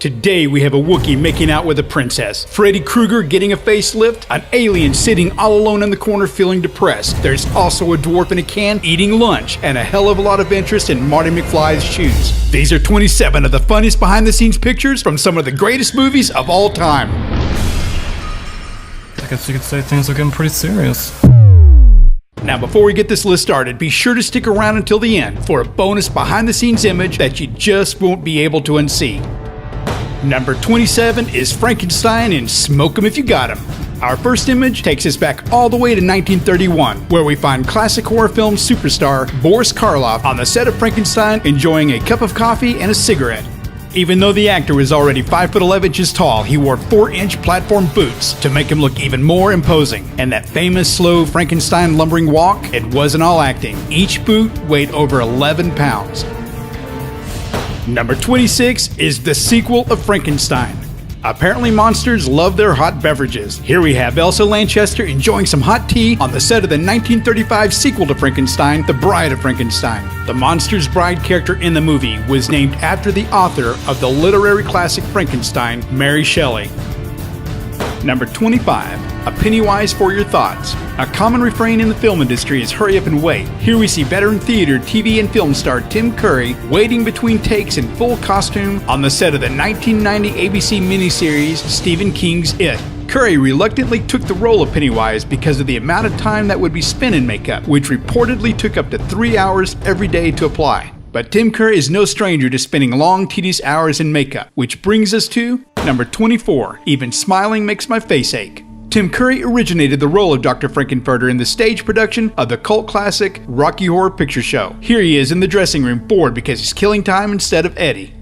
Today we have a Wookiee making out with a princess, Freddy Krueger getting a facelift, an alien sitting all alone in the corner feeling depressed. There's also a dwarf in a can eating lunch, and a hell of a lot of interest in Marty McFly's shoes. These are 27 of the funniest behind the scenes pictures from some of the greatest movies of all time. I guess you could say things are getting pretty serious. Now before we get this list started, be sure to stick around until the end for a bonus behind the scenes image that you just won't be able to unsee. Number 27 is Frankenstein in Smoke 'Em If You Got 'Em. Our first image takes us back all the way to 1931, where we find classic horror film superstar Boris Karloff on the set of Frankenstein enjoying a cup of coffee and a cigarette. Even though the actor was already 5'11" tall, he wore 4-inch platform boots to make him look even more imposing. And that famous slow Frankenstein lumbering walk, it wasn't all acting. Each boot weighed over 11 pounds. Number 26 is the sequel of Frankenstein. Apparently monsters love their hot beverages. Here we have Elsa Lanchester enjoying some hot tea on the set of the 1935 sequel to Frankenstein, The Bride of Frankenstein. The monster's bride character in the movie was named after the author of the literary classic Frankenstein, Mary Shelley. Number 25, a Pennywise for your thoughts. A common refrain in the film industry is hurry up and wait. Here we see veteran theater, TV, and film star Tim Curry waiting between takes in full costume on the set of the 1990 ABC miniseries Stephen King's It. Curry reluctantly took the role of Pennywise because of the amount of time that would be spent in makeup, which reportedly took up to 3 hours every day to apply. But Tim Curry is no stranger to spending long, tedious hours in makeup, which brings us to number 24, Even Smiling Makes My Face Ache. Tim Curry originated the role of Dr. Frankenfurter in the stage production of the cult classic Rocky Horror Picture Show. Here he is in the dressing room, bored because he's killing time instead of Eddie.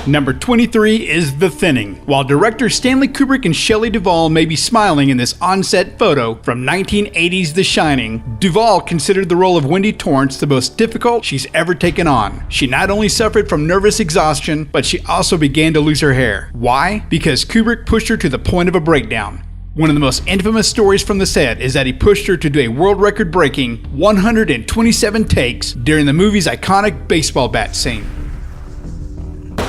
Number 23 is The Thinning. While director Stanley Kubrick and Shelley Duvall may be smiling in this on-set photo from 1980's The Shining, Duvall considered the role of Wendy Torrance the most difficult she's ever taken on. She not only suffered from nervous exhaustion, but she also began to lose her hair. Why? Because Kubrick pushed her to the point of a breakdown. One of the most infamous stories from the set is that he pushed her to do a world record-breaking 127 takes during the movie's iconic baseball bat scene.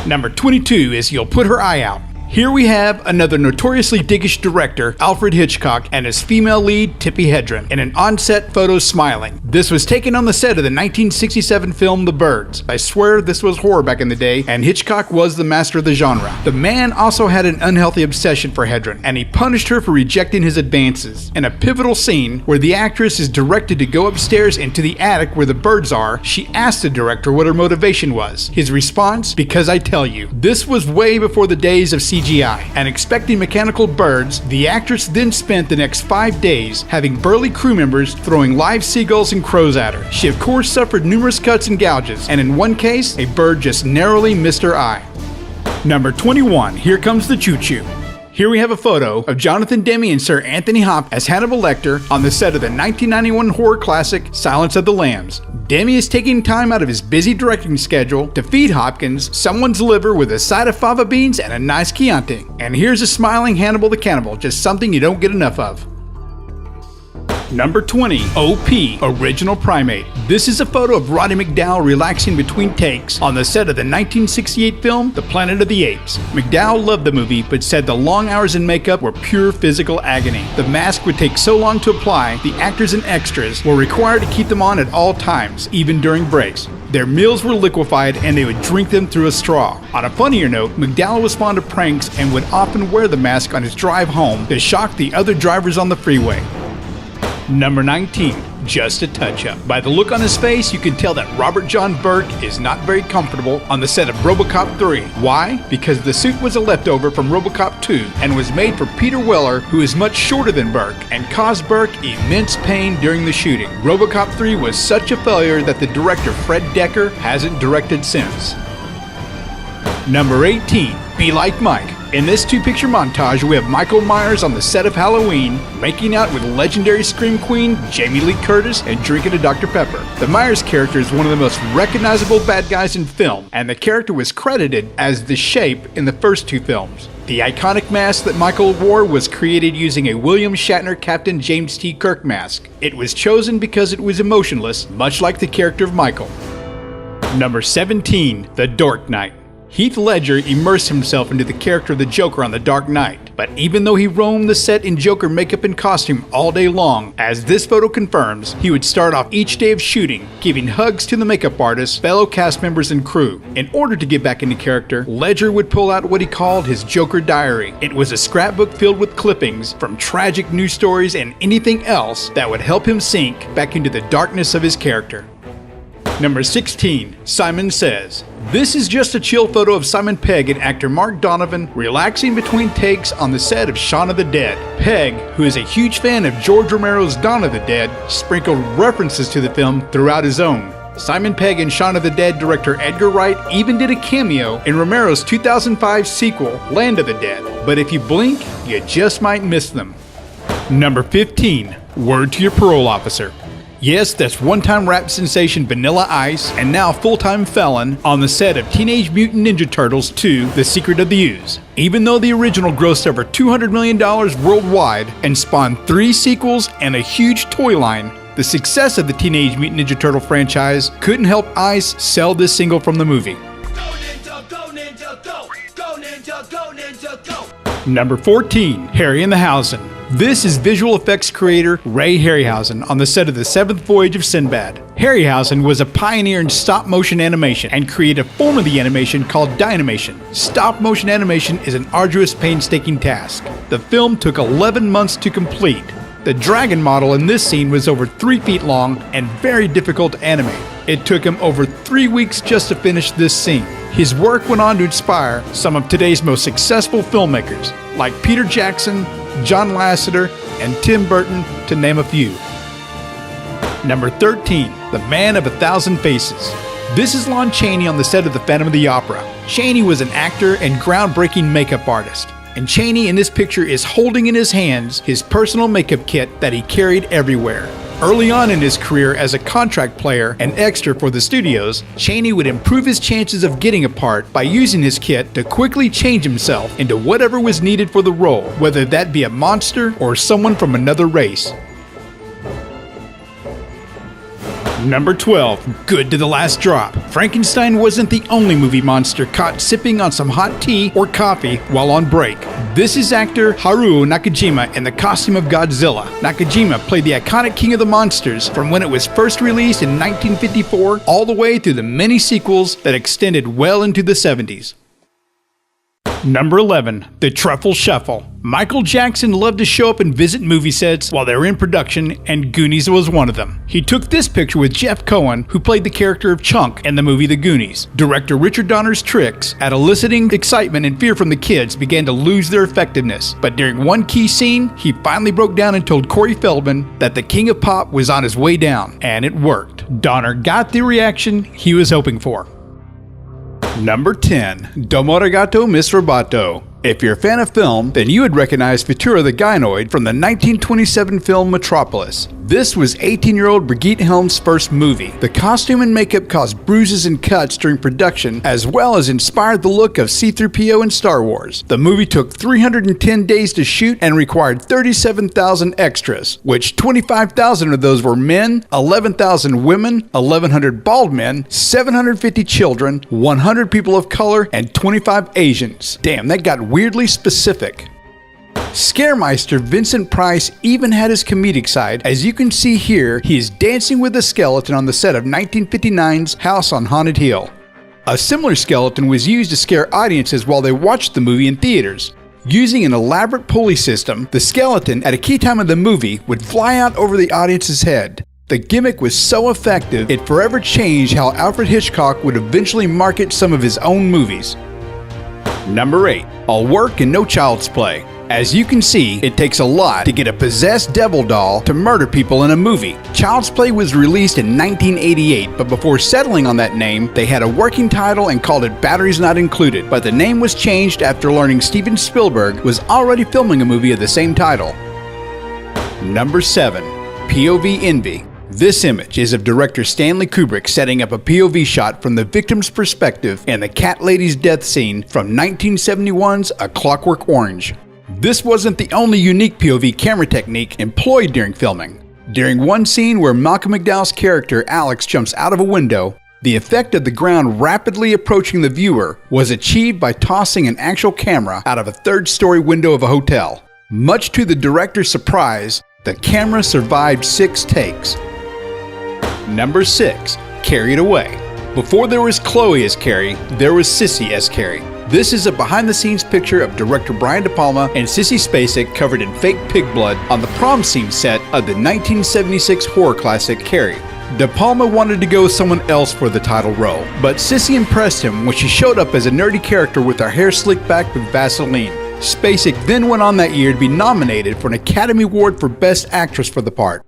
Number 22 is You'll Put Her Eye Out. Here we have another notoriously dickish director, Alfred Hitchcock, and his female lead, Tippi Hedren, in an on-set photo smiling. This was taken on the set of the 1967 film The Birds. I swear this was horror back in the day, and Hitchcock was the master of the genre. The man also had an unhealthy obsession for Hedren, and he punished her for rejecting his advances. In a pivotal scene where the actress is directed to go upstairs into the attic where the birds are, she asked the director what her motivation was. His response, because I tell you. This was way before the days of CGI, and expecting mechanical birds, the actress then spent the next 5 days having burly crew members throwing live seagulls and crows at her. She of course suffered numerous cuts and gouges, and in one case, a bird just narrowly missed her eye. Number 21, Here Comes the Choo Choo. Here we have a photo of Jonathan Demme and Sir Anthony Hopkins as Hannibal Lecter on the set of the 1991 horror classic Silence of the Lambs. Demme is taking time out of his busy directing schedule to feed Hopkins someone's liver with a side of fava beans and a nice Chianti. And here's a smiling Hannibal the Cannibal, just something you don't get enough of. Number 20, O.P. Original Primate. This is a photo of Roddy McDowall relaxing between takes on the set of the 1968 film, The Planet of the Apes. McDowall loved the movie, but said the long hours in makeup were pure physical agony. The mask would take so long to apply, the actors and extras were required to keep them on at all times, even during breaks. Their meals were liquefied and they would drink them through a straw. On a funnier note, McDowall was fond of pranks and would often wear the mask on his drive home to shock the other drivers on the freeway. Number 19, Just a Touch-Up. By the look on his face, you can tell that Robert John Burke is not very comfortable on the set of RoboCop 3. Why? Because the suit was a leftover from RoboCop 2 and was made for Peter Weller, who is much shorter than Burke, and caused Burke immense pain during the shooting. RoboCop 3 was such a failure that the director Fred Decker hasn't directed since. Number 18, Be Like Mike. In this two-picture montage, we have Michael Myers on the set of Halloween, making out with legendary Scream Queen Jamie Lee Curtis and drinking a Dr. Pepper. The Myers character is one of the most recognizable bad guys in film, and the character was credited as the Shape in the first two films. The iconic mask that Michael wore was created using a William Shatner Captain James T. Kirk mask. It was chosen because it was emotionless, much like the character of Michael. Number 17, The Dark Knight. Heath Ledger immersed himself into the character of the Joker on The Dark Knight, but even though he roamed the set in Joker makeup and costume all day long, as this photo confirms, he would start off each day of shooting, giving hugs to the makeup artists, fellow cast members, and crew. In order to get back into character, Ledger would pull out what he called his Joker diary. It was a scrapbook filled with clippings from tragic news stories and anything else that would help him sink back into the darkness of his character. Number 16. Simon Says. This is just a chill photo of Simon Pegg and actor Mark Donovan relaxing between takes on the set of Shaun of the Dead. Pegg, who is a huge fan of George Romero's Dawn of the Dead, sprinkled references to the film throughout his own. Simon Pegg and Shaun of the Dead director Edgar Wright even did a cameo in Romero's 2005 sequel, Land of the Dead. But if you blink, you just might miss them. Number 15. Word to your parole officer. Yes, that's one-time rap sensation Vanilla Ice and now full-time felon on the set of Teenage Mutant Ninja Turtles 2: The Secret of the Ooze. Even though the original grossed over $200 million worldwide and spawned 3 sequels and a huge toy line, the success of the Teenage Mutant Ninja Turtle franchise couldn't help Ice sell this single from the movie. Go Ninja, go Ninja, go! Go Ninja, go Ninja, go! Number 14. Harryhausen. This is visual effects creator Ray Harryhausen on the set of The Seventh Voyage of Sinbad. Harryhausen was a pioneer in stop-motion animation and created a form of the animation called Dynamation. Stop-motion animation is an arduous, painstaking task. The film took 11 months to complete. The dragon model in this scene was over 3 feet long and very difficult to animate. It took him over 3 weeks just to finish this scene. His work went on to inspire some of today's most successful filmmakers, like Peter Jackson, John Lasseter, and Tim Burton, to name a few. Number 13. The Man of a Thousand Faces. This is Lon Chaney on the set of The Phantom of the Opera. Chaney was an actor and groundbreaking makeup artist. And Chaney in this picture is holding in his hands his personal makeup kit that he carried everywhere. Early on in his career as a contract player and extra for the studios, Chaney would improve his chances of getting a part by using his kit to quickly change himself into whatever was needed for the role, whether that be a monster or someone from another race. Number 12. Good to the last drop. Frankenstein wasn't the only movie monster caught sipping on some hot tea or coffee while on break. This is actor Haruo Nakajima in the costume of Godzilla. Nakajima played the iconic king of the monsters from when it was first released in 1954 all the way through the many sequels that extended well into the 70s. Number 11. The Truffle Shuffle. Michael Jackson loved to show up and visit movie sets while they were in production, and Goonies was one of them. He took this picture with Jeff Cohen, who played the character of Chunk in the movie The Goonies. Director Richard Donner's tricks at eliciting excitement and fear from the kids began to lose their effectiveness, but during one key scene, he finally broke down and told Corey Feldman that the King of Pop was on his way down, and it worked. Donner got the reaction he was hoping for. Number 10. Domo arigato, Miss Roboto. If you're a fan of film, then you would recognize Futura the Gynoid from the 1927 film Metropolis. This was 18-year-old Brigitte Helm's first movie. The costume and makeup caused bruises and cuts during production, as well as inspired the look of C-3PO in Star Wars. The movie took 310 days to shoot and required 37,000 extras, which 25,000 of those were men, 11,000 women, 1,100 bald men, 750 children, 100 people of color, and 25 Asians. Damn, that got weirdly specific. Scaremeister Vincent Price even had his comedic side. As you can see here, he is dancing with a skeleton on the set of 1959's House on Haunted Hill. A similar skeleton was used to scare audiences while they watched the movie in theaters. Using an elaborate pulley system, the skeleton at a key time of the movie would fly out over the audience's head. The gimmick was so effective, it forever changed how Alfred Hitchcock would eventually market some of his own movies. Number 8. All work and no child's play. As you can see, it takes a lot to get a possessed devil doll to murder people in a movie. Child's Play was released in 1988, but before settling on that name, they had a working title and called it Batteries Not Included, but the name was changed after learning Steven Spielberg was already filming a movie of the same title. Number 7. POV Envy. This image is of director Stanley Kubrick setting up a POV shot from the victim's perspective in the cat lady's death scene from 1971's A Clockwork Orange. This wasn't the only unique POV camera technique employed during filming. During one scene where Malcolm McDowell's character Alex jumps out of a window, The effect of the ground rapidly approaching the viewer was achieved by tossing an actual camera out of a third-story window of a hotel. Much to the director's surprise, the camera survived 6 takes. Number 6. Carried Away. Before there was Chloe as Carrie, there was Sissy as Carrie. This is a behind-the-scenes picture of director Brian De Palma and Sissy Spacek covered in fake pig blood on the prom scene set of the 1976 horror classic Carrie. De Palma wanted to go with someone else for the title role, but Sissy impressed him when she showed up as a nerdy character with her hair slicked back with Vaseline. Spacek then went on that year to be nominated for an Academy Award for Best Actress for the part.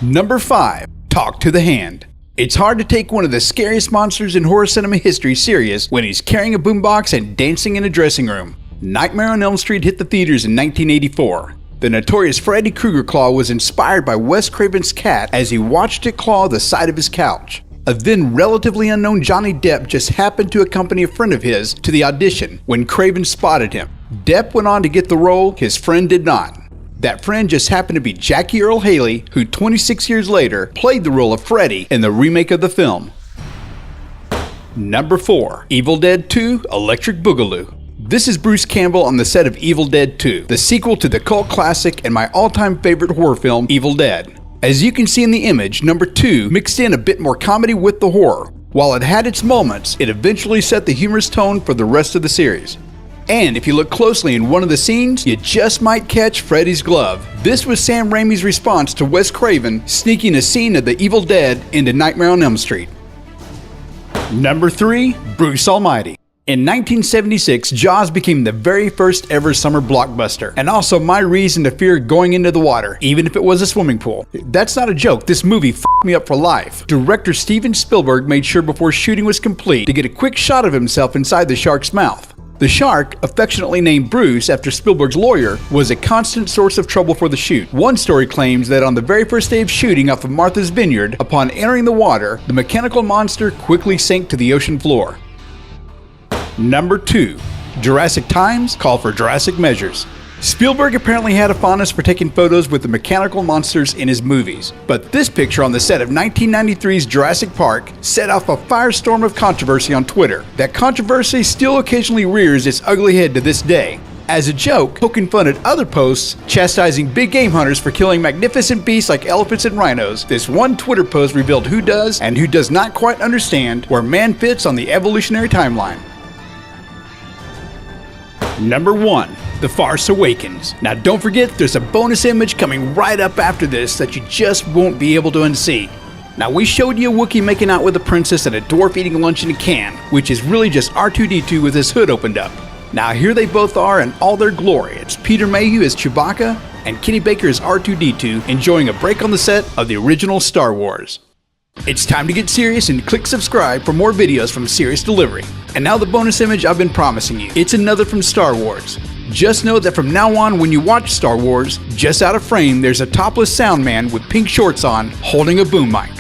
Number 5. Talk to the Hand. It's hard to take one of the scariest monsters in horror cinema history serious when he's carrying a boombox and dancing in a dressing room. Nightmare on Elm Street hit the theaters in 1984. The notorious Freddy Krueger claw was inspired by Wes Craven's cat as he watched it claw the side of his couch. A then relatively unknown Johnny Depp just happened to accompany a friend of his to the audition when Craven spotted him. Depp went on to get the role, his friend did not. That friend just happened to be Jackie Earle Haley, who 26 years later played the role of Freddy in the remake of the film. Number 4. Evil Dead 2: Electric Boogaloo. This is Bruce Campbell on the set of Evil Dead 2, the sequel to the cult classic and my all-time favorite horror film, Evil Dead. As you can see in the image, number 2 mixed in a bit more comedy with the horror. While it had its moments, it eventually set the humorous tone for the rest of the series. And if you look closely in one of the scenes, you just might catch Freddy's glove. This was Sam Raimi's response to Wes Craven sneaking a scene of the Evil Dead into Nightmare on Elm Street. Number 3. Bruce Almighty. In 1976, Jaws became the very first ever summer blockbuster, and also my reason to fear going into the water, even if it was a swimming pool. That's not a joke, this movie f***ed me up for life. Director Steven Spielberg made sure before shooting was complete to get a quick shot of himself inside the shark's mouth. The shark, affectionately named Bruce after Spielberg's lawyer, was a constant source of trouble for the shoot. One story claims that on the very first day of shooting off of Martha's Vineyard, upon entering the water, the mechanical monster quickly sank to the ocean floor. Number 2. Jurassic Times Call for Jurassic Measures. Spielberg apparently had a fondness for taking photos with the mechanical monsters in his movies, but this picture on the set of 1993's Jurassic Park set off a firestorm of controversy on Twitter. That controversy still occasionally rears its ugly head to this day. As a joke, poking fun at other posts chastising big game hunters for killing magnificent beasts like elephants and rhinos, this one Twitter post revealed who does and who does not quite understand where man fits on the evolutionary timeline. Number 1. The Farce Awakens. Now don't forget, there's a bonus image coming right up after this that you just won't be able to unsee. Now we showed you a Wookiee making out with a princess and a dwarf eating lunch in a can, which is really just R2-D2 with his hood opened up. Now here they both are in all their glory. It's Peter Mayhew as Chewbacca and Kenny Baker as R2-D2 enjoying a break on the set of the original Star Wars. It's time to get serious and click subscribe for more videos from Serious Delivery. And now the bonus image I've been promising you. It's another from Star Wars. Just know that from now on when you watch Star Wars, just out of frame there's a topless sound man with pink shorts on holding a boom mic.